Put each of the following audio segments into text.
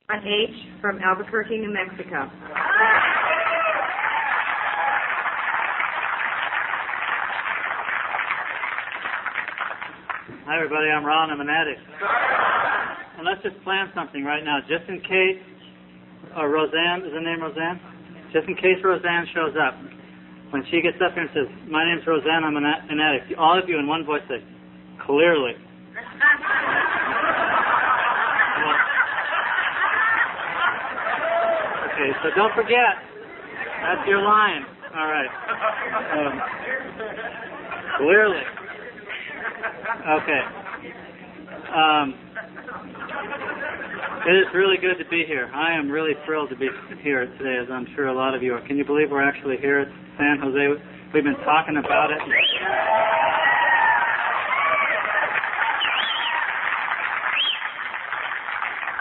H from Albuquerque, New Mexico. Hi everybody, I'm Ron, I'm an addict. And let's just plan something right now, just in case Roseanne, is her name Roseanne? Just in case Roseanne shows up. When she gets up here and says, my name's Roseanne, I'm an addict, all of you in one voice say, clearly. Okay, so don't forget, that's your line. All right. Clearly. Okay. It is really good to be here. I am really thrilled to be here today, as I'm sure a lot of you are. Can you believe we're actually here at San Jose? We've been talking about it.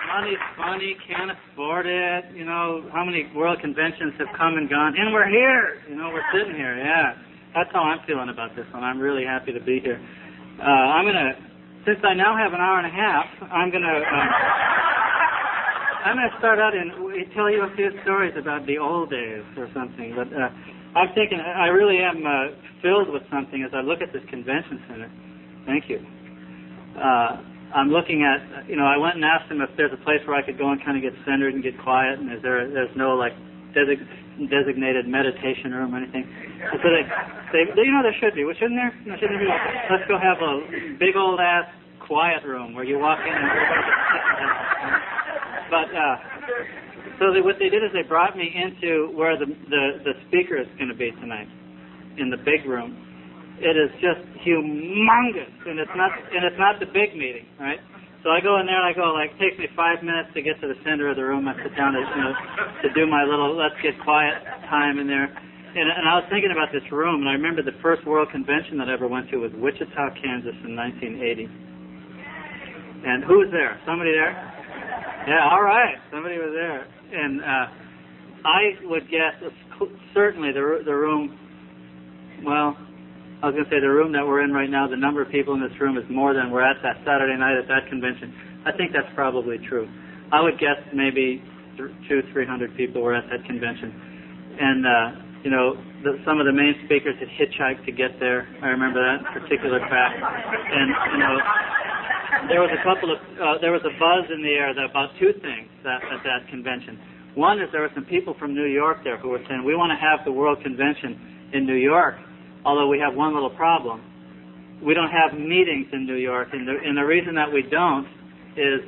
Money's funny, can't afford it. You know, how many world conventions have come and gone? And we're here. You know, we're sitting here. Yeah. That's how I'm feeling about this one. I'm really happy to be here. Since I now have an hour and a half, I'm going to start out and tell you a few stories about the old days or something. But I'm thinking, I really am filled with something as I look at this convention center. Thank you. I'm looking at, I went and asked them if there's a place where I could go and kind of get centered and get quiet, and there's no like designated meditation room or anything. So there should be. Well, shouldn't there? No, shouldn't there be? Let's go have a big old ass quiet room where you walk in and what they did is they brought me into where the speaker is going to be tonight, in the big room. It is just humongous, and it's not the big meeting, right? So I go in there and I go, it takes me 5 minutes to get to the center of the room. I sit down to do my little let's get quiet time in there. And I was thinking about this room, and I remember the first World Convention that I ever went to was Wichita, Kansas in 1980. And who was there? Somebody there? Yeah, all right. Somebody was there. And I would guess certainly the room, well, I was going to say the room that we're in right now, the number of people in this room is more than were at that Saturday night at that convention. I think that's probably true. I would guess maybe 200-300 people were at that convention. And, some of the main speakers had hitchhiked to get there. I remember that particular fact. And, there was there was a buzz in the air about two things at that convention. One is there were some people from New York there who were saying, we want to have the World Convention in New York, although we have one little problem. We don't have meetings in New York, and the reason that we don't is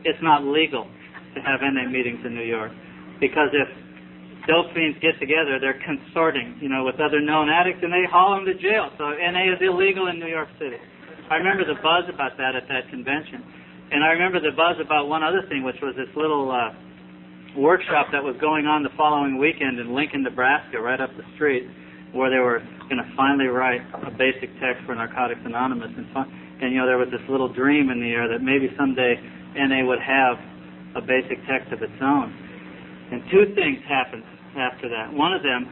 it's not legal to have NA meetings in New York. Because if dope fiends get together, they're consorting, with other known addicts, and they haul them to jail. So NA is illegal in New York City. I remember the buzz about that at that convention. And I remember the buzz about one other thing, which was this little workshop that was going on the following weekend in Lincoln, Nebraska, right up the street, where they were going to finally write a basic text for Narcotics Anonymous. And there was this little dream in the air that maybe someday NA would have a basic text of its own. And two things happened after that. One of them,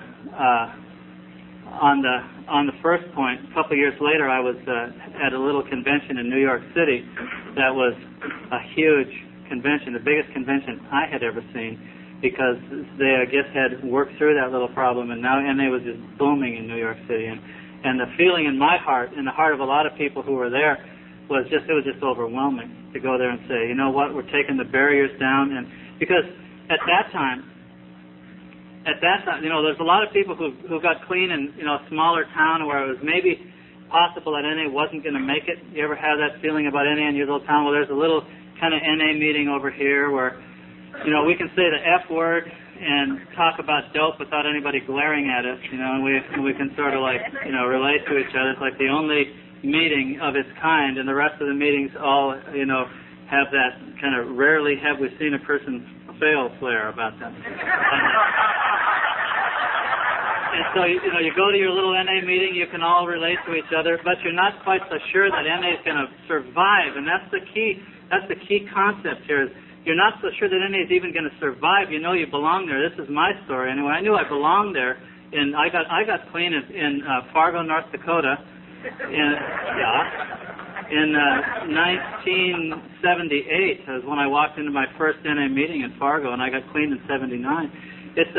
on the first point, a couple of years later, I was at a little convention in New York City that was a huge convention, the biggest convention I had ever seen, because they, I guess, had worked through that little problem, and now NA was just booming in New York City. And the feeling in my heart, in the heart of a lot of people who were there, it was just overwhelming to go there and say, you know what, we're taking the barriers down. And because at that time, there's a lot of people who got clean in, a smaller town where it was maybe possible that NA wasn't going to make it. You ever have that feeling about NA in your little town? Well, there's a little kind of NA meeting over here where, we can say the F word and talk about dope without anybody glaring at us, and we can sort of relate to each other. It's like the only meeting of its kind, and the rest of the meetings all, have that kind of rarely have we seen a person fail flair about them. And so, you go to your little NA meeting, you can all relate to each other, but you're not quite so sure that NA is going to survive, and that's the key concept here is you're not so sure that NA is even going to survive. You know you belong there. This is my story anyway. I knew I belonged there, and I got clean in Fargo, North Dakota. And, In 1978 was when I walked into my first NA meeting in Fargo, and I got clean in 79. It's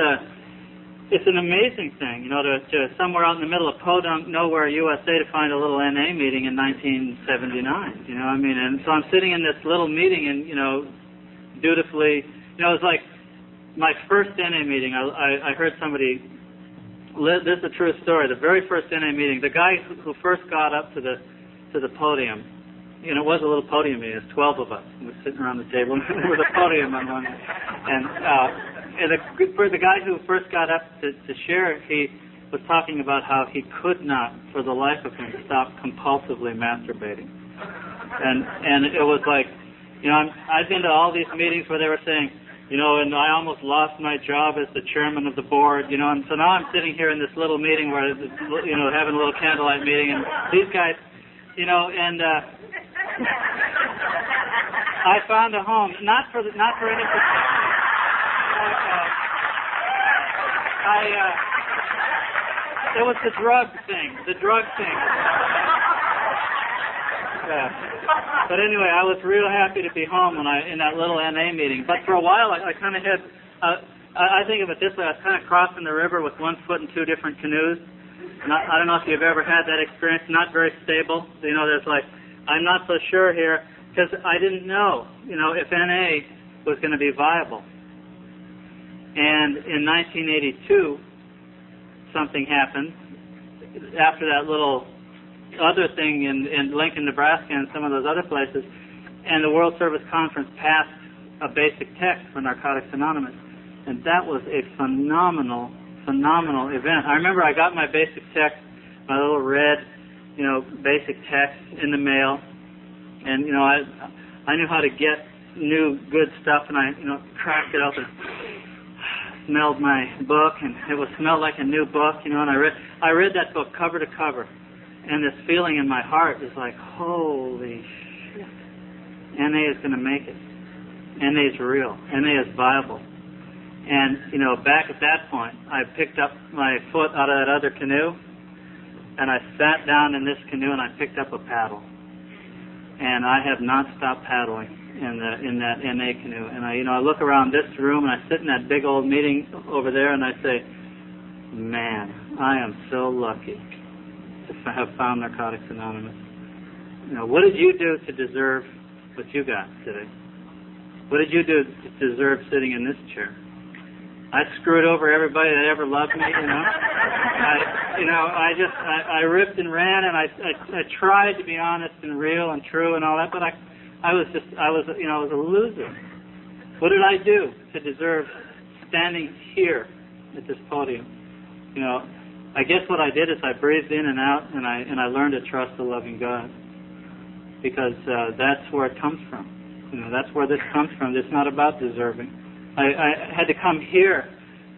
an amazing thing, you know, to somewhere out in the middle of Podunk, nowhere, USA, to find a little NA meeting in 1979. You know what I mean? And so I'm sitting in this little meeting, and, you know, dutifully, you know, it was like my first NA meeting. I heard somebody, this is a true story, the very first NA meeting, the guy who first got up to the podium, you know, it was a little podium meeting, there's 12 of us. We were sitting around the table with a podium on one. And the guy who first got up to share, he was talking about how he could not, for the life of him, stop compulsively masturbating. And it was like, you know, I've been to all these meetings where they were saying, you know, and I almost lost my job as the chairman of the board, you know, and so now I'm sitting here in this little meeting where, you know, having a little candlelight meeting, and these guys, you know, and I found a home, not for any. It was the drug thing. Yeah. But anyway, I was real happy to be home in that little NA meeting. But for a while, I kind of had. I think of it this way: I was kind of crossing the river with one foot in two different canoes. And I don't know if you've ever had that experience. Not very stable. You know, there's like, I'm not so sure here because I didn't know, you know, if NA was going to be viable. And in 1982, something happened after that little other thing in Lincoln, Nebraska, and some of those other places, and the World Service Conference passed a basic text for Narcotics Anonymous, and that was a phenomenal event. I remember I got my basic text, my little red, you know, basic text in the mail, and you know, I knew how to get new good stuff, and I, you know, cracked it open. Smelled my book, and it smelled like a new book, you know, and I read that book cover to cover, and this feeling in my heart is like, holy shit, NA is going to make it. NA is real. NA is viable. And, you know, back at that point, I picked up my foot out of that other canoe, and I sat down in this canoe, and I picked up a paddle. And I have not stopped paddling in that NA canoe. And I look around this room, and I sit in that big old meeting over there, and I say, man, I am so lucky to have found Narcotics Anonymous. You know, what did you do to deserve what you got today? What did you do to deserve sitting in this chair? I screwed over everybody that ever loved me, you know. I ripped and ran, and I tried to be honest and real and true and all that, but I was a loser. What did I do to deserve standing here at this podium? You know, I guess what I did is I breathed in and out, and I learned to trust the loving God, because that's where it comes from. You know, that's where this comes from. It's not about deserving. I had to come here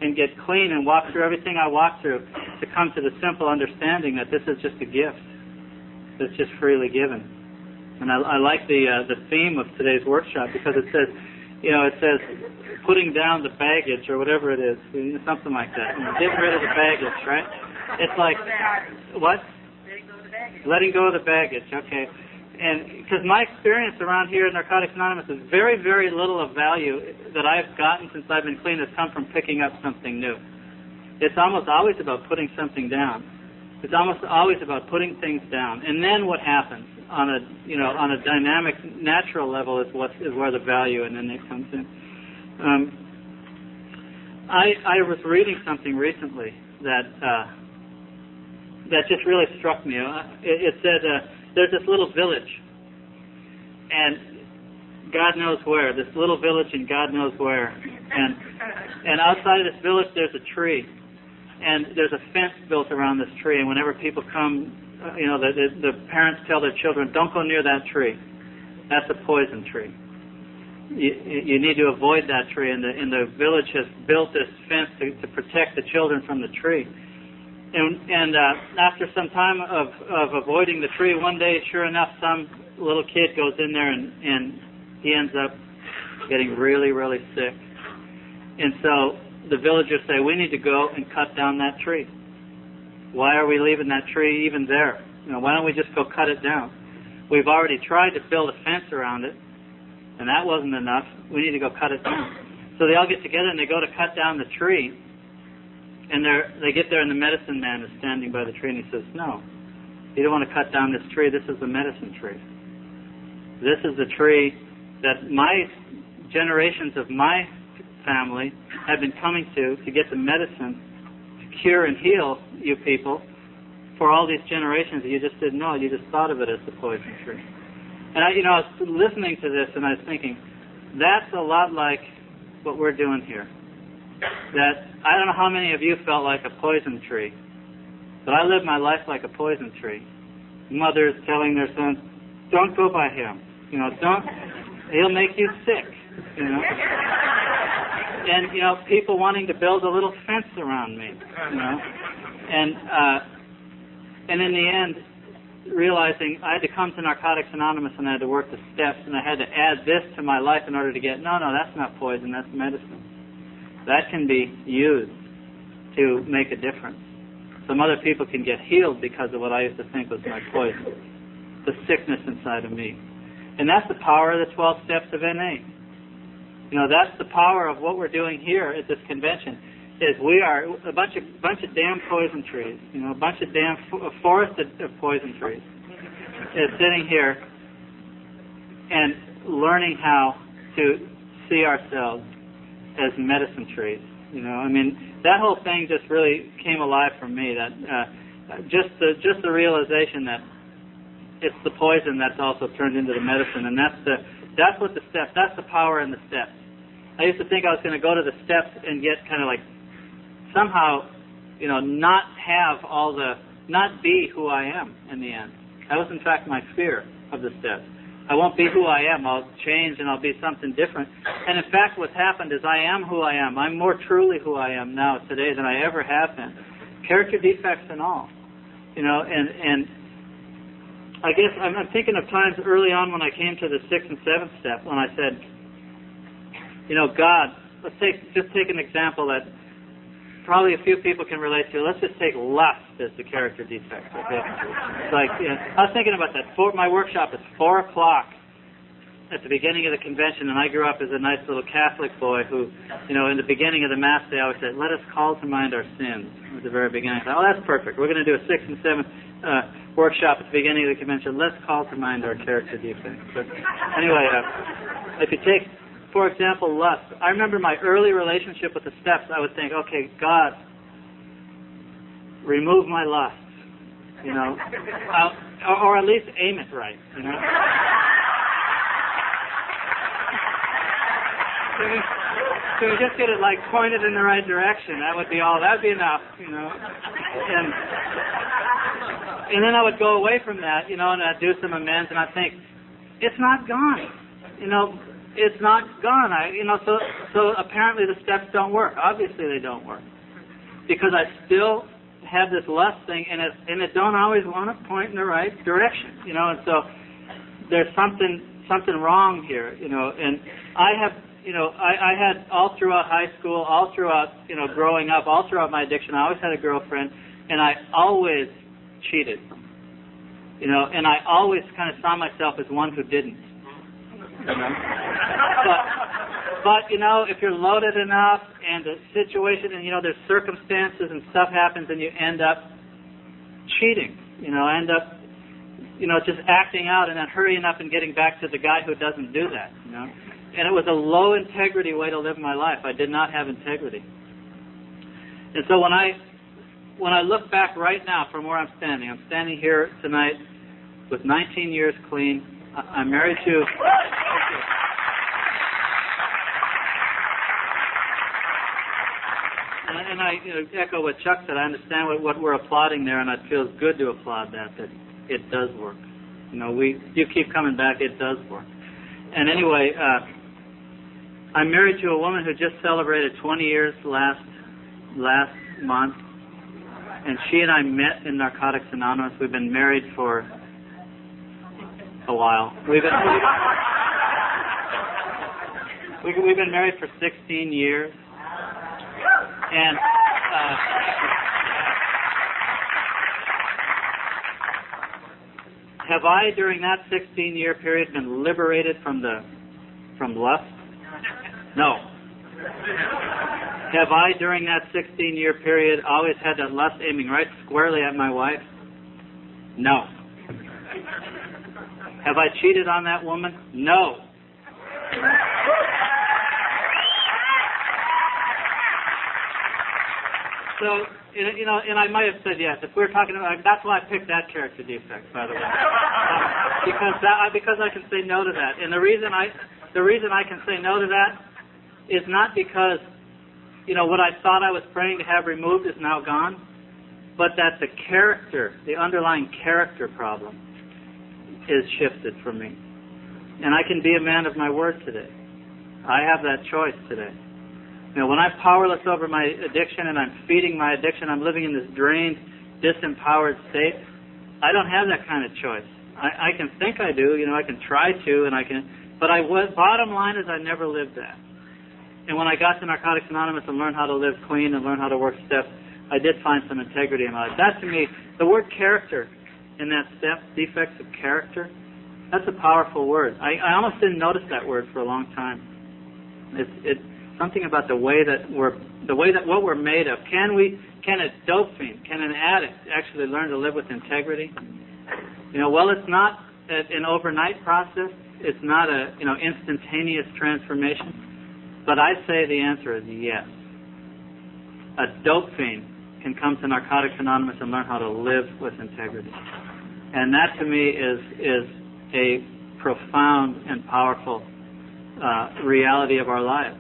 and get clean and walk through everything I walked through to come to the simple understanding that this is just a gift that's just freely given. And I like the theme of today's workshop, because it says putting down the baggage, or whatever it is, something like that. You know, getting rid of the baggage, right? It's like, what? Letting go of the baggage, okay. And because my experience around here at Narcotics Anonymous is very, very little of value that I've gotten since I've been clean has come from picking up something new. It's almost always about putting something down. It's almost always about putting things down. And then what happens on a dynamic, natural level is where the value and then it comes in. I was reading something recently that just really struck me. It said, there's this little village, and God knows where. This little village and God knows where. And outside of this village, there's a tree, and there's a fence built around this tree. And whenever people come, the parents tell their children, don't go near that tree. That's a poison tree. You need to avoid that tree. And the village has built this fence to protect the children from the tree. And after some time of avoiding the tree, one day, sure enough, some little kid goes in there and he ends up getting really, really sick. And so the villagers say, we need to go and cut down that tree. Why are we leaving that tree even there? Why don't we just go cut it down? We've already tried to build a fence around it, and that wasn't enough. We need to go cut it down. So they all get together and they go to cut down the tree, and they get there and the medicine man is standing by the tree and he says, "No, you don't want to cut down this tree. This is the medicine tree. This is the tree that my generations of my family have been coming to get the medicine to cure and heal you people for all these generations. You just didn't know. You just thought of it as the poison tree." And I was listening to this and I was thinking, that's a lot like what we're doing here. That I don't know how many of you felt like a poison tree, but I live my life like a poison tree. Mothers telling their sons, "Don't go by him. Don't. He'll make you sick." And people wanting to build a little fence around me. And in the end, realizing I had to come to Narcotics Anonymous and I had to work the steps and I had to add this to my life in order to get, no, that's not poison, that's medicine. That can be used to make a difference. Some other people can get healed because of what I used to think was my poison, the sickness inside of me. And that's the power of the 12 steps of NA. That's the power of what we're doing here at this convention. Is we are a bunch of damn poison trees, a bunch of damn forest of poison trees, is sitting here and learning how to see ourselves as medicine trees. That whole thing just really came alive for me. That just the realization that it's the poison that's also turned into the medicine, and that's what the steps. That's the power in the steps. I used to think I was going to go to the steps and get kind of like somehow, not be who I am in the end. That was in fact my fear of the steps. I won't be who I am. I'll change and I'll be something different. And in fact, what's happened is I am who I am. I'm more truly who I am now today than I ever have been. Character defects and all. And I guess I'm thinking of times early on when I came to the 6th and 7th step when I said, God, let's just take an example that probably a few people can relate to. Let's just take lust as the character defect. Okay? It's like, I was thinking about that. My workshop is 4 o'clock at the beginning of the convention, and I grew up as a nice little Catholic boy who, in the beginning of the Mass, they always said, "Let us call to mind our sins." At the very beginning, I thought, "Oh, that's perfect. We're going to do a 6th and 7th workshop at the beginning of the convention. Let's call to mind our character defects." But anyway, if you take, for example, lust. I remember my early relationship with the steps. I would think, okay, God, remove my lust, or at least aim it right, So we just get it like pointed in the right direction. That would be all. That would be enough, And then I would go away from that, and I'd do some amends, and I'd think, it's not gone, It's not gone. So apparently the steps don't work. Obviously they don't work, because I still have this lust thing, and it don't always want to point in the right direction, And so there's something wrong here, And I have, I had all throughout high school, all throughout, growing up, all throughout my addiction, I always had a girlfriend, and I always cheated, and I always kind of saw myself as one who didn't. But if you're loaded enough and the situation and there's circumstances and stuff happens and you end up cheating, end up just acting out and then hurrying up and getting back to the guy who doesn't do that, And it was a low integrity way to live my life. I did not have integrity. And so when I look back right now from where I'm standing here tonight with 19 years clean. I'm married to... And I echo what Chuck said. I understand what we're applauding there, and it feels good to applaud that it does work. You keep coming back, it does work. And anyway, I'm married to a woman who just celebrated 20 years last month, and she and I met in Narcotics Anonymous. We've been married for a while. We've been married for 16 years. And Have I, during that 16-year period, been liberated from lust? No. Have I, during that 16-year period, always had that lust aiming right squarely at my wife? No. Have I cheated on that woman? No. So, and I might have said yes. If we're talking about, that's why I picked that character defect, by the way, because I can say no to that. And the reason I can say no to that is not because, what I thought I was praying to have removed is now gone, but that the underlying character problem is shifted from me. And I can be a man of my word today. I have that choice today. When I'm powerless over my addiction and I'm feeding my addiction, I'm living in this drained, disempowered state, I don't have that kind of choice. I can think I do, I can try to, but bottom line is I never lived that. And when I got to Narcotics Anonymous and learned how to live clean and learn how to work steps, I did find some integrity in my life. That, to me, the word character in that step, defects of character, that's a powerful word. I almost didn't notice that word for a long time. It's something about the way that what we're made of. Can a dope fiend, can an addict actually learn to live with integrity? Well, it's not an overnight process. It's not a instantaneous transformation. But I say the answer is yes. A dope fiend can come to Narcotics Anonymous and learn how to live with integrity. And that to me is a profound and powerful reality of our lives.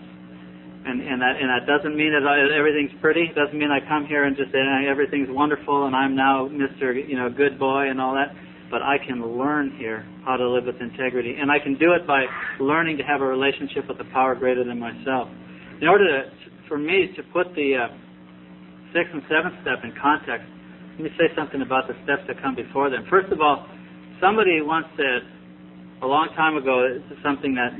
And that doesn't mean that everything's pretty. It doesn't mean I come here and just say everything's wonderful and I'm now Mr. Good boy and all that. But I can learn here how to live with integrity, and I can do it by learning to have a relationship with a power greater than myself. In order for me to put the 6th and 7th step in context, let me say something about the steps that come before them. First of all, somebody once said a long time ago, this is something that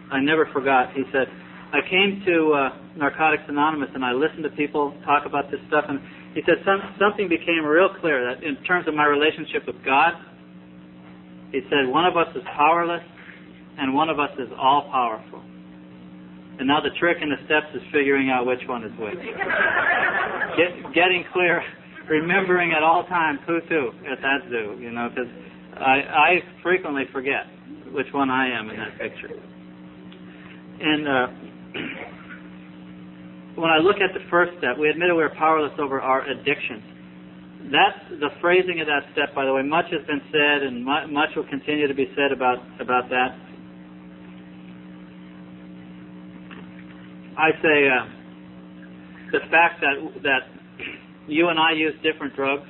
I never forgot. He said, I came to Narcotics Anonymous and I listened to people talk about this stuff, and he said something became real clear that in terms of my relationship with God, he said one of us is powerless and one of us is all powerful. And now the trick in the steps is figuring out which one is which. Getting clear, remembering at all times who's who at that zoo, because I frequently forget which one I am in that picture. And when I look at the first step, we admitted we are powerless over our addictions. That's the phrasing of that step, by the way. Much has been said, and much will continue to be said about that. I say the fact that you and I use different drugs.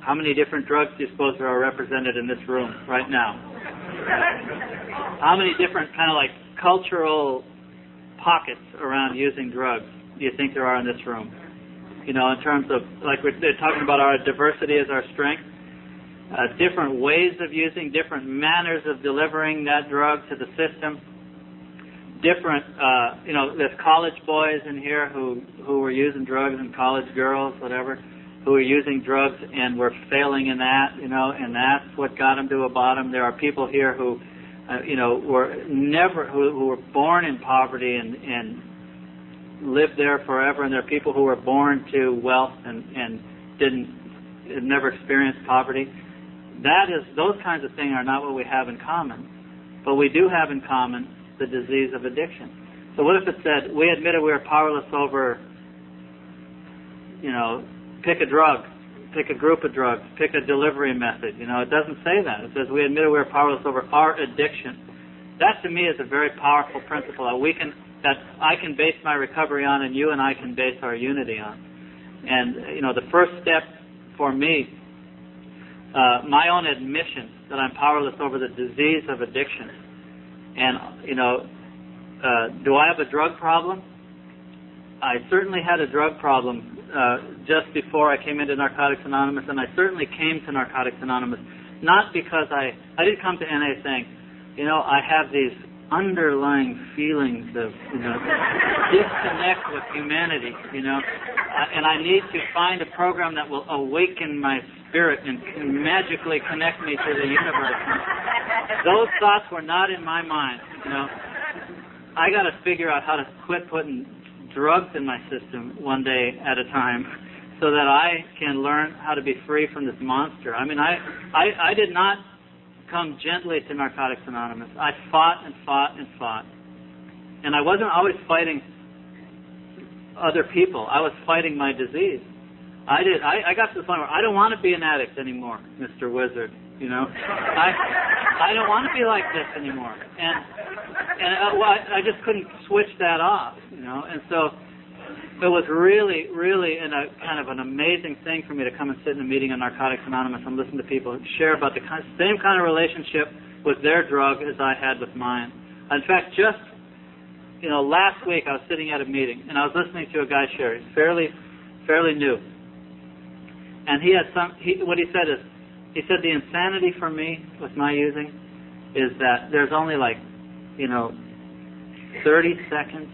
How many different drugs do you suppose there are represented in this room right now? How many different kind of like cultural pockets around using drugs do you think there are in this room? In terms of, like they're talking about our diversity as our strength, different ways of using, different manners of delivering that drug to the system, different, there's college boys in here who were using drugs, and college girls, whatever, who are using drugs and were failing in that, and that's what got them to a bottom. There are people here who who were born in poverty and lived there forever, and there are people who were born to wealth and never experienced poverty. Those kinds of things are not what we have in common, but we do have in common the disease of addiction. So what if it said, we admitted we are powerless over, pick a drug, pick a group of drugs, pick a delivery method. It doesn't say that. It says we admitted we are powerless over our addiction. That to me is a very powerful principle that I can base my recovery on, and you and I can base our unity on. And the first step for me, my own admission that I'm powerless over the disease of addiction. And do I have a drug problem? I certainly had a drug problem just before I came into Narcotics Anonymous, and I certainly came to Narcotics Anonymous not because I didn't come to NA saying, I have these underlying feelings of disconnect with humanity, and I need to find a program that will awaken my spirit and magically connect me to the universe. Those thoughts were not in my mind. I got to figure out how to quit putting drugs in my system one day at a time, so that I can learn how to be free from this monster. I did not come gently to Narcotics Anonymous. I fought and fought and fought. And I wasn't always fighting other people. I was fighting my disease. I got to the point where I don't want to be an addict anymore, Mr. Wizard. I don't want to be like this anymore. I just couldn't switch that off, And so it was really, really a kind of an amazing thing for me to come and sit in a meeting on Narcotics Anonymous and listen to people share about the same kind of relationship with their drug as I had with mine. In fact, just last week I was sitting at a meeting and I was listening to a guy share. He's fairly new, and what he said is, he said the insanity for me with my using is that there's only 30 seconds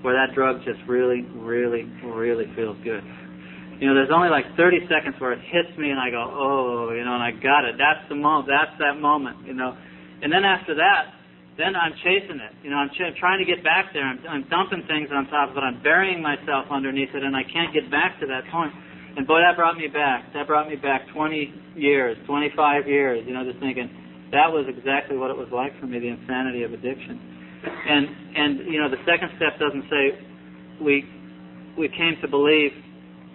where that drug just really, really, really feels good. There's only 30 seconds where it hits me and I go, oh, and I got it. That's the moment. That's that moment, And then after that, then I'm chasing it. I'm trying to get back there. I'm dumping things on top of it. I'm burying myself underneath it, and I can't get back to that point. And boy, that brought me back. That brought me back 20 years, 25 years, just thinking, that was exactly what it was like for me, the insanity of addiction. And the second step doesn't say we came to believe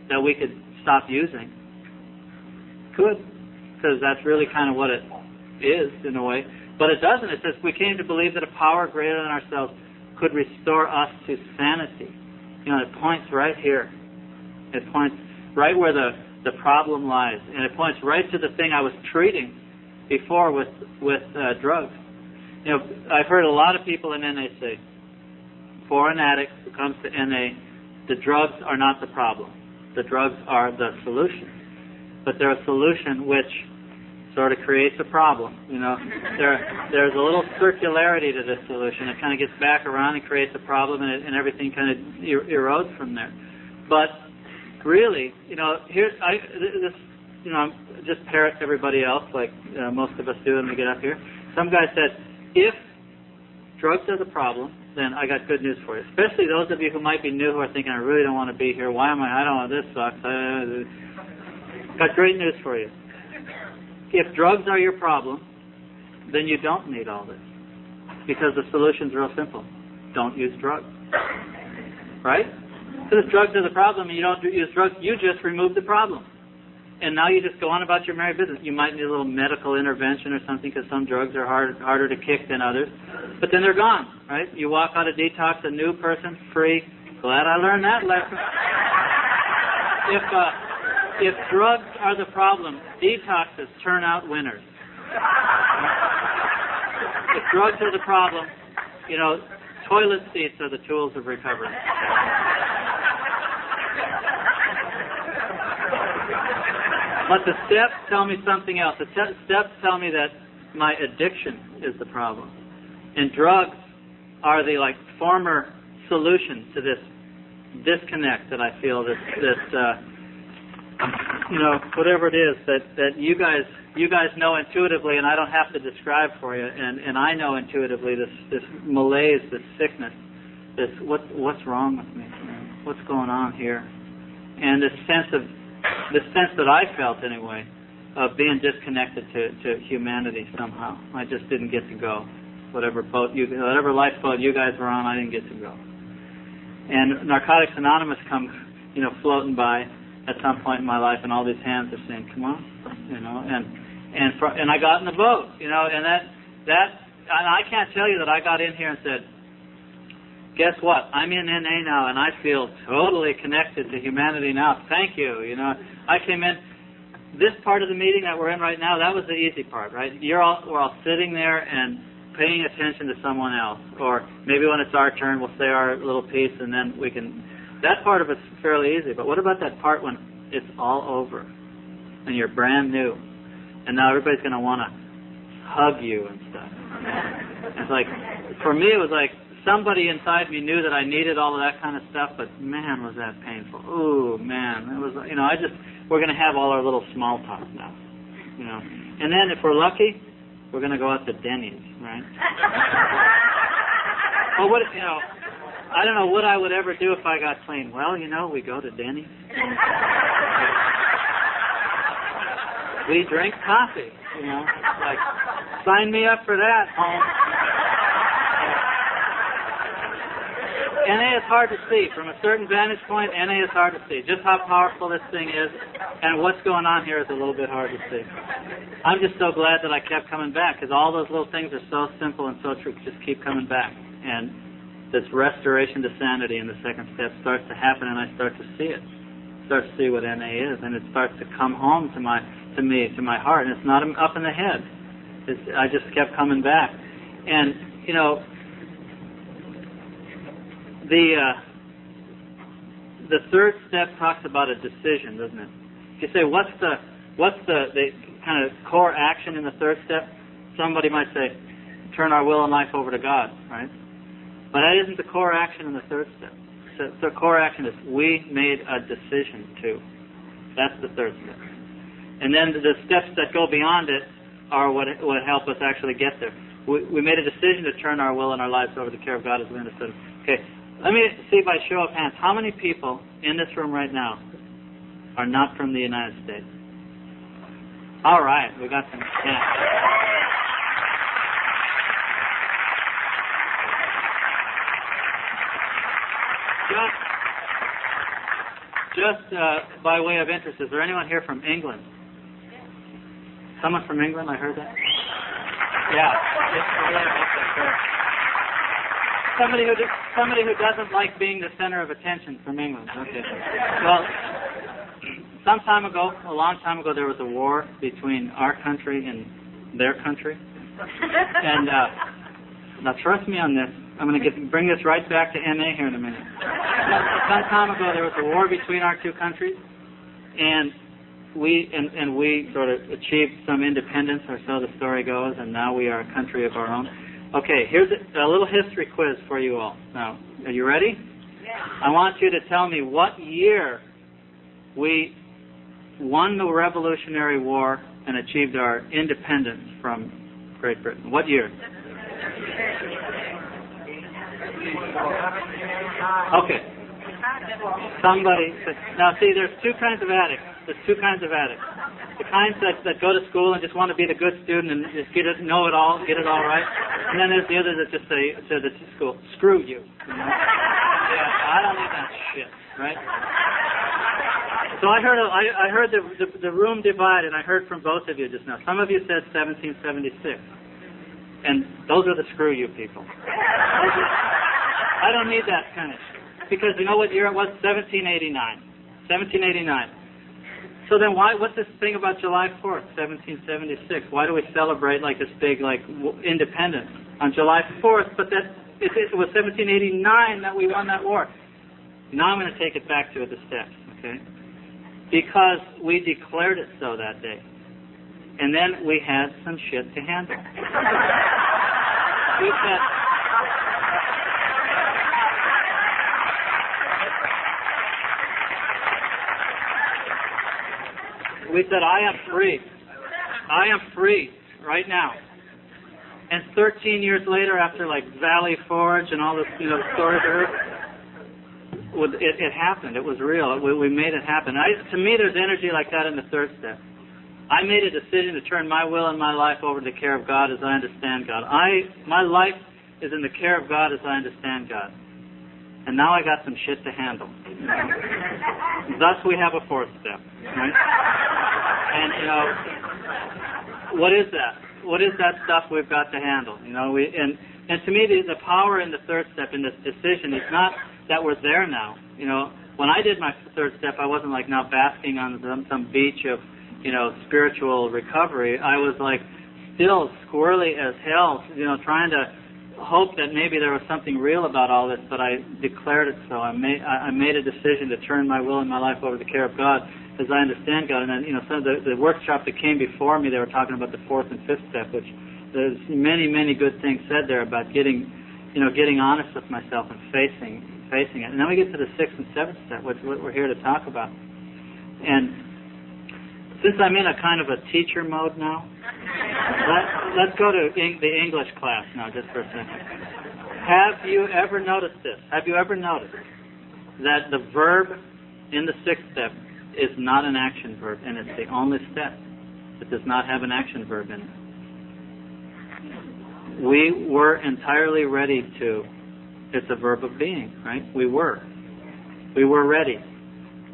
that we could stop using. Could, because that's really kind of what it is in a way. But it doesn't. It says we came to believe that a power greater than ourselves could restore us to sanity. It points right here. It points right where the problem lies. And it points right to the thing I was treating before with drugs. I've heard a lot of people in NA say, for an addict who comes to NA, the drugs are not the problem. The drugs are the solution. But they're a solution which sort of creates a problem. There's a little circularity to this solution. It kind of gets back around and creates a problem, and everything kind of erodes from there. But really, just parrot everybody else like most of us do when we get up here. Some guy said, if drugs are the problem, then I got good news for you. Especially those of you who might be new who are thinking, I really don't want to be here. Why am I don't want this sucks. Got great news for you. If drugs are your problem, then you don't need all this. Because the solution's real simple. Don't use drugs. Right? Because if drugs are the problem and you don't use drugs, you just remove the problem. And now you just go on about your merry business. You might need a little medical intervention or something because some drugs are harder to kick than others. But then they're gone, right? You walk out of detox a new person, free. Glad I learned that lesson. If drugs are the problem, detoxes turn out winners. If drugs are the problem, toilet seats are the tools of recovery. But the steps tell me something else. The steps tell me that my addiction is the problem. And drugs are the former solution to this disconnect that I feel, whatever it is that you guys know intuitively, and I don't have to describe for you, and I know intuitively this malaise, this sickness, this what's wrong with me? What's going on here? And this sense that I felt anyway of being disconnected to humanity somehow. I just didn't get to go. Whatever lifeboat you guys were on, I didn't get to go. And Narcotics Anonymous come, floating by at some point in my life, and all these hands are saying, "Come on," and I got in the boat, and and I can't tell you that I got in here and said, guess what? I'm in NA now, and I feel totally connected to humanity now. Thank you. I came in. This part of the meeting that we're in right now, that was the easy part, right? We're all sitting there and paying attention to someone else, or maybe when it's our turn, we'll say our little piece, and then we can. That part of it's fairly easy. But what about that part when it's all over, and you're brand new, and now everybody's going to want to hug you and stuff? It's like, for me, it was like, somebody inside me knew that I needed all of that kind of stuff, but man, was that painful. Ooh, man, it was. we're going to have all our little small talk now. You know. And then if we're lucky, we're going to go out to Denny's, right? Well, what, you know, I don't know what I would ever do if I got clean. Well, you know, we go to Denny's. We drink coffee, you know. Like, sign me up for that, home. NA is hard to see. From a certain vantage point, NA is hard to see. Just how powerful this thing is and what's going on here is a little bit hard to see. I'm just so glad that I kept coming back because all those little things are so simple and so true. Just keep coming back. And this restoration to sanity in the second step starts to happen and I start to see it. Start to see what NA is and it starts to come home to my heart. And it's not up in the head. I just kept coming back. And, you know, the third step talks about a decision, doesn't it? If you say, what's the kind of core action in the third step? Somebody might say, turn our will and life over to God, right? But that isn't the core action in the third step. The core action is we made a decision to. That's the third step. And then the steps that go beyond it are what help us actually get there. We made a decision to turn our will and our lives over to the care of God as we understood. Okay. Let me see by show of hands, how many people in this room right now are not from the United States? All right, we got some hands. Just by way of interest, is there anyone here from England? Someone from England? I heard that. Yeah. Somebody who doesn't like being the center of attention from England. Okay. Well, some time ago, a long time ago, there was a war between our country and their country. And now, trust me on this. I'm going to bring this right back to NA here in a minute. Some time ago, there was a war between our two countries, and we sort of achieved some independence, or so the story goes, and now we are a country of our own. Okay, here's a little history quiz for you all. Now, are you ready? Yeah. I want you to tell me what year we won the Revolutionary War and achieved our independence from Great Britain. What year? Okay. Somebody. Now, see, there's two kinds of addicts. The kinds that go to school and just want to be the good student and just know it all, get it all right. And then there's the others that just say to the school, screw you. You know? Yeah, I don't need that shit, right? So I heard the room divide, and I heard from both of you just now. Some of you said 1776, and those are the screw you people. I don't need that kind of shit, because you know what year it was? 1789. 1789. So then what's this thing about July 4th, 1776? Why do we celebrate like this big independence on July 4th? But it was 1789 that we won that war. Now I'm going to take it back to the steps, okay? Because we declared it so that day. And then we had some shit to handle. We said, I am free. I am free right now. And 13 years later, after like Valley Forge and all this, stories I heard, it happened. It was real. We made it happen. To me, there's energy like that in the third step. I made a decision to turn my will and my life over to the care of God as I understand God. My life is in the care of God as I understand God. And now I got some shit to handle. Thus, we have a fourth step. Right? And, what is that? What is that stuff we've got to handle? And to me, the power in the third step, in this decision, is not that we're there now. When I did my third step, I wasn't like now basking on some beach of, spiritual recovery. I was like still squirrely as hell, trying to hope that maybe there was something real about all this, but I declared it so. I made a decision to turn my will and my life over to the care of God as I understand God. And then, some of the workshop that came before me, they were talking about the fourth and fifth step, which there's many, many good things said there about getting honest with myself and facing it. And then we get to the sixth and seventh step, which what we're here to talk about. And Since I'm in a kind of a teacher mode now, let's go to the English class now, just for a second. Have you ever noticed this? Have you ever noticed that the verb in the sixth step is not an action verb, and it's the only step that does not have an action verb in it? We were entirely ready to. It's a verb of being, right? We were. We were ready.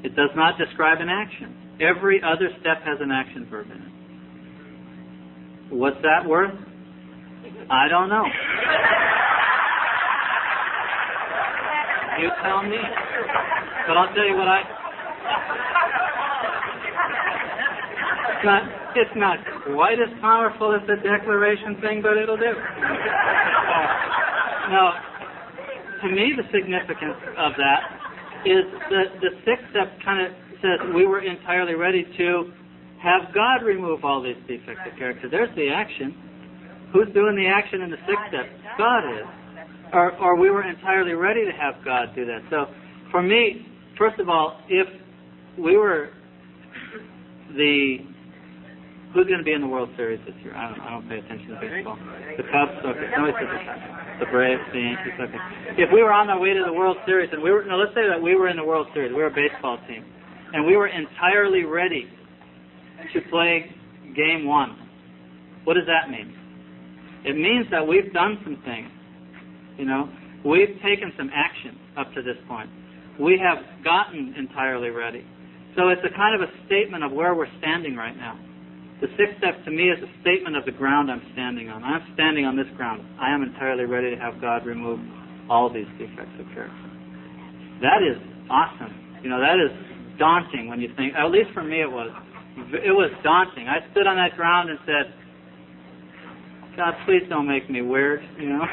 It does not describe an action. Every other step has an action verb in it. What's that worth? I don't know. You tell me. But I'll tell you what it's not quite as powerful as the declaration thing, but it'll do. No, to me the significance of that is the sixth step kind of says we were entirely ready to have God remove all these defects of character. There's the action. Who's doing the action in the sixth step? God is. Or we were entirely ready to have God do that. So for me, first of all, if we were who's going to be in the World Series this year? I don't pay attention to baseball. The Cubs, okay. Somebody said the Braves, the Yankees, okay. If we were on our way to the World Series, and let's say that we were in the World Series, we were a baseball team, and we were entirely ready to play game one. What does that mean? It means that we've done some things. We've taken some action up to this point. We have gotten entirely ready. So it's a kind of a statement of where we're standing right now. The sixth step to me is a statement of the ground I'm standing on. I'm standing on this ground. I am entirely ready to have God remove all these defects of character. That is awesome. That is daunting when you think, at least for me it was. It was daunting. I stood on that ground and said, God, please don't make me weird, Not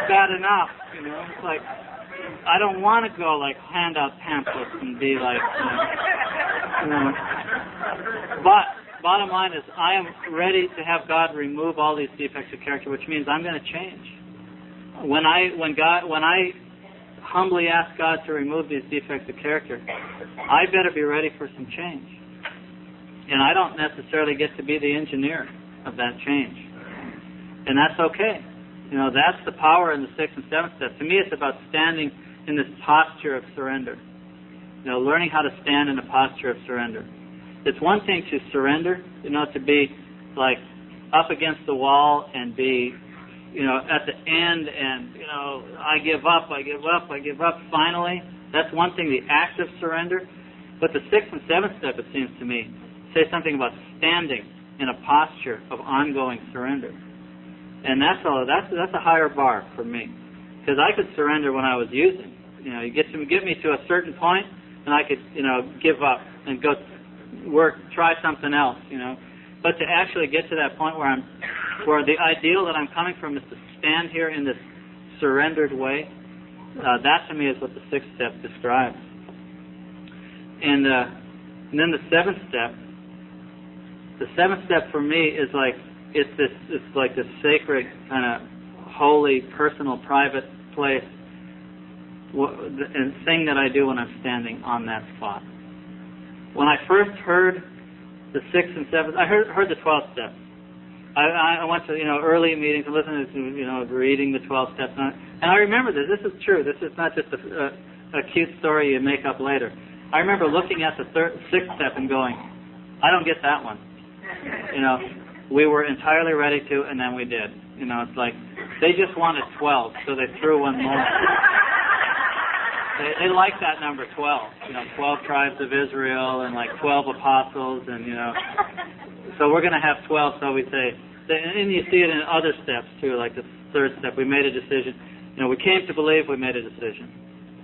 bad enough, It's like, I don't want to go hand out pamphlets and be But bottom line is, I am ready to have God remove all these defects of character, which means I'm going to change. When I humbly ask God to remove these defects of character, I better be ready for some change. And I don't necessarily get to be the engineer of that change. And that's okay. That's the power in the sixth and seventh step. To me, it's about standing in this posture of surrender. Learning how to stand in a posture of surrender. It's one thing to surrender, to be up against the wall and be, at the end and, I give up, finally. That's one thing, the act of surrender. But the sixth and seventh step, it seems to me, say something about standing in a posture of ongoing surrender. And that's a higher bar for me. Because I could surrender when I was using. You get me to a certain point, and I could, give up and go try something else, But to actually get to that point where the ideal that I'm coming from is to stand here in this surrendered way, that to me is what the sixth step describes. And then the seventh step. The seventh step for me is it's like this sacred kind of holy, personal, private place and thing that I do when I'm standing on that spot. When I first heard the sixth and seventh, I heard the 12th step. I went to early meetings and listened to reading the 12 steps, and I remember this. This is true. This is not just a cute story you make up later. I remember looking at the sixth step and going, I don't get that one. We were entirely ready to, and then we did. It's like they just wanted 12, so they threw one more. They like that number 12. 12 tribes of Israel and 12 apostles, and so we're going to have 12. So we say, and you see it in other steps too, like the third step. We made a decision. We came to believe. We made a decision.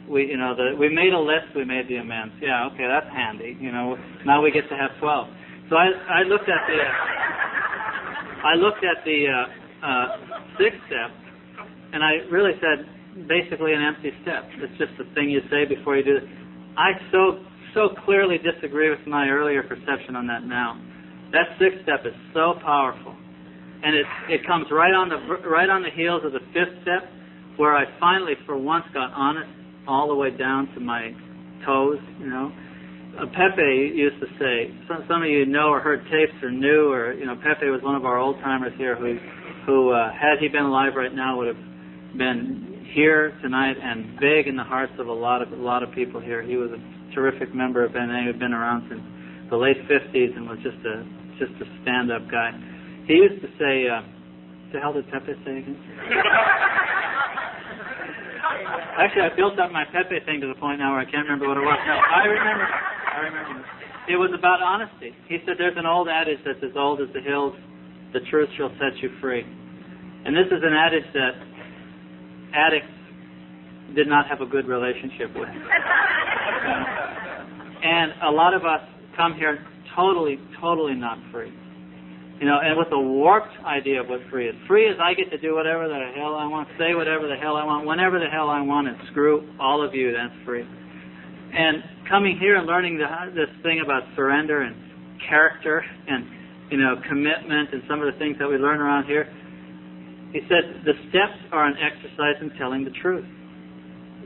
We made a list. We made the amends. Yeah, okay, that's handy. Now we get to have 12. So I looked at the sixth step, and I really said, basically an empty step. It's just the thing you say before you do it. I so clearly disagree with my earlier perception on that now. That sixth step is so powerful, and it comes right on the heels of the fifth step, where I finally, for once, got honest all the way down to my toes. Pepe used to say, some of you know or heard tapes or knew, or Pepe was one of our old timers here who had he been alive right now would have been here tonight and big in the hearts of a lot of people here. He was a terrific member of BNA, who had been around since the late 50s and was just a stand-up guy. He used to say, the hell did Pepe say again? Actually, I built up my Pepe thing to the point now where I can't remember what it was. No, I remember. It was about honesty. He said there's an old adage that's as old as the hills, the truth shall set you free. And this is an adage that addicts did not have a good relationship with. And a lot of us come here totally not free. And with a warped idea of what free is. Free is I get to do whatever the hell I want, say whatever the hell I want, whenever the hell I want, and screw all of you, that's free. And coming here and learning this thing about surrender and character and, commitment and some of the things that we learn around here, he said the steps are an exercise in telling the truth.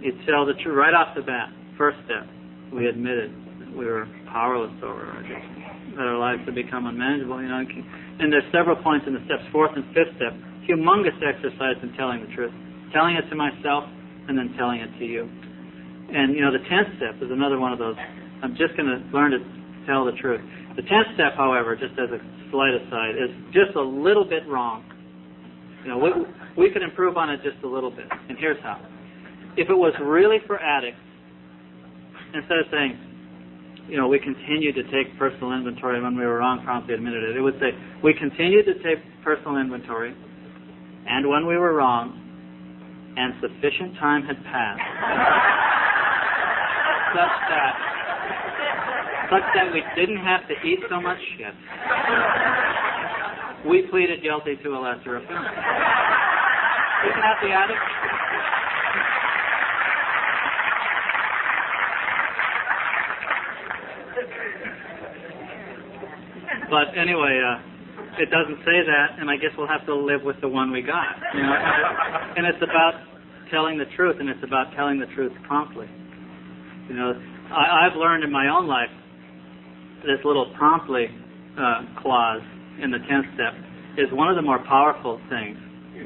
You tell the truth right off the bat. First step, we admitted we were powerless over our addiction, that our lives had become unmanageable. And there's several points in the steps. Fourth and fifth step, humongous exercise in telling the truth, telling it to myself, and then telling it to you. And the 10th step is another one of those. I'm just going to learn to tell the truth. The 10th step, however, just as a slight aside, is just a little bit wrong. We could improve on it just a little bit. And here's how. If it was really for addicts, instead of saying, we continued to take personal inventory when we were wrong, promptly admitted it. It would say, we continued to take personal inventory, and when we were wrong, and sufficient time had passed, such that we didn't have to eat so much shit, we pleaded guilty to a lesser offense. Isn't that the addict? But anyway, it doesn't say that, and I guess we'll have to live with the one we got. And it's about telling the truth, and it's about telling the truth promptly. I've learned in my own life this little promptly clause in the 10th step is one of the more powerful things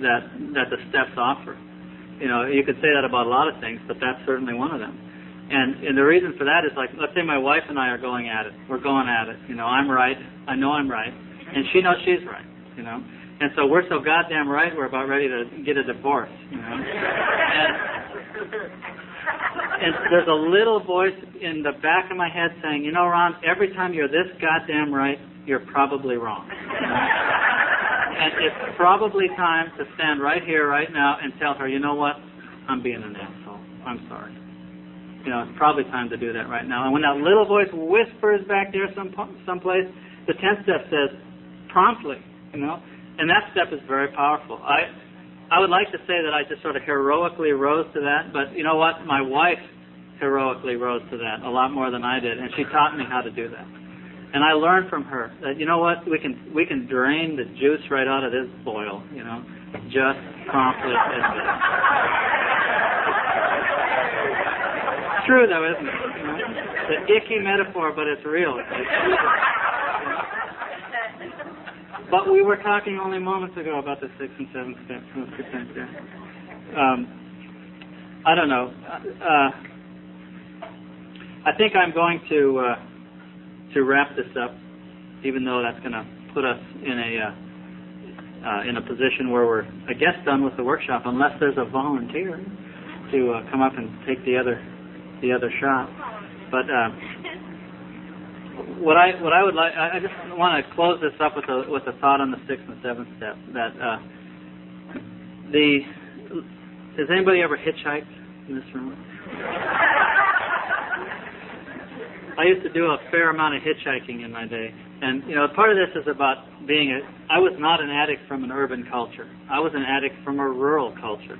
that the steps offer. You could say that about a lot of things, but that's certainly one of them. And the reason for that is, like, let's say my wife and I are going at it. We're going at it. I'm right. I know I'm right. And she knows she's right, And so we're so goddamn right, we're about ready to get a divorce, And there's a little voice in the back of my head saying, Ron, every time you're this goddamn right, you're probably wrong. And it's probably time to stand right here, right now, and tell her, you know what? I'm being an asshole. I'm sorry. It's probably time to do that right now. And when that little voice whispers back there someplace, the 10th step says, promptly, And that step is very powerful. I would like to say that I just sort of heroically rose to that, but you know what? My wife heroically rose to that a lot more than I did, and she taught me how to do that. And I learned from her that, you know what? We can drain the juice right out of this boil, just promptly. It's true, though, isn't it? It's an icky metaphor, but it's real. But we were talking only moments ago about the 6th and 7th steps. I don't know. I think I'm going to wrap this up, even though that's going to put us in a position where we're, I guess, done with the workshop, unless there's a volunteer to come up and take the other shot. But what I would like, I just want to close this up with a thought on the 6th and 7th step. That has anybody ever hitchhiked in this room? I used to do a fair amount of hitchhiking in my day, and part of this is about I was not an addict from an urban culture. I was an addict from a rural culture.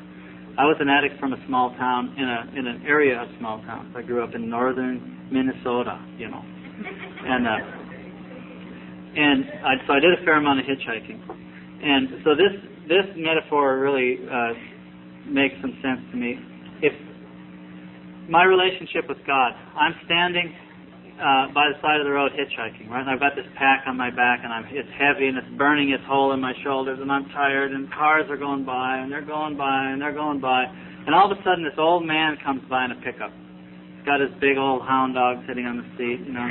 I was an addict from a small town in an area of small towns. I grew up in northern Minnesota, so I did a fair amount of hitchhiking, and so this metaphor really makes some sense to me. If my relationship with God, I'm standing by the side of the road hitchhiking, right? And I've got this pack on my back, and it's heavy, and it's burning its hole in my shoulders, and I'm tired, and cars are going by, and they're going by, and they're going by. And all of a sudden, this old man comes by in a pickup. He's got his big old hound dog sitting on the seat. You know,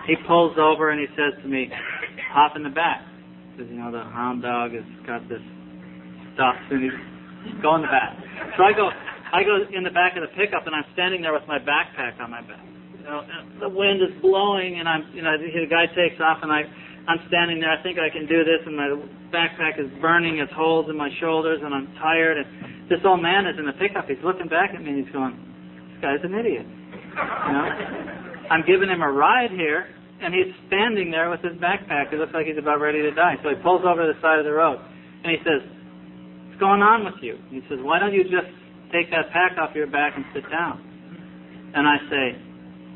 he pulls over, and he says to me, hop in the back. Because, you know, the hound dog has got this stuff, and he's go in the back. So I go in the back of the pickup, and I'm standing there with my backpack on my back. You know, the wind is blowing, and the guy takes off, and I'm standing there. I think I can do this, and my backpack is burning. It's holes in my shoulders, and I'm tired. And this old man is in the pickup. He's looking back at me, and he's going, "This guy's an idiot." You know, I'm giving him a ride here, and he's standing there with his backpack. It looks like he's about ready to die. So he pulls over to the side of the road, and he says, "What's going on with you?" He says, "Why don't you just take that pack off your back and sit down?" And I say,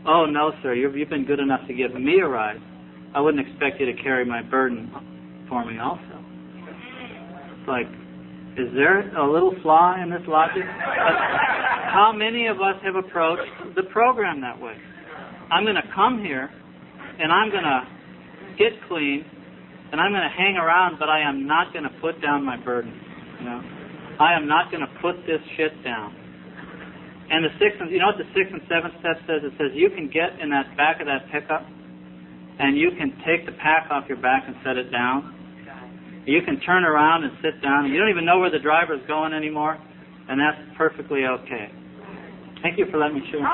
"Oh, no, sir, you've been good enough to give me a ride. I wouldn't expect you to carry my burden for me also." It's like, is there a little flaw in this logic? How many of us have approached the program that way? I'm going to come here, and I'm going to get clean, and I'm going to hang around, but I am not going to put down my burden. You know, I am not going to put this shit down. And the sixth, you know what the sixth and seventh step says? It says you can get in that back of that pickup, and you can take the pack off your back and set it down. You can turn around and sit down, and you don't even know where the driver's going anymore, and that's perfectly okay. Thank you for letting me share.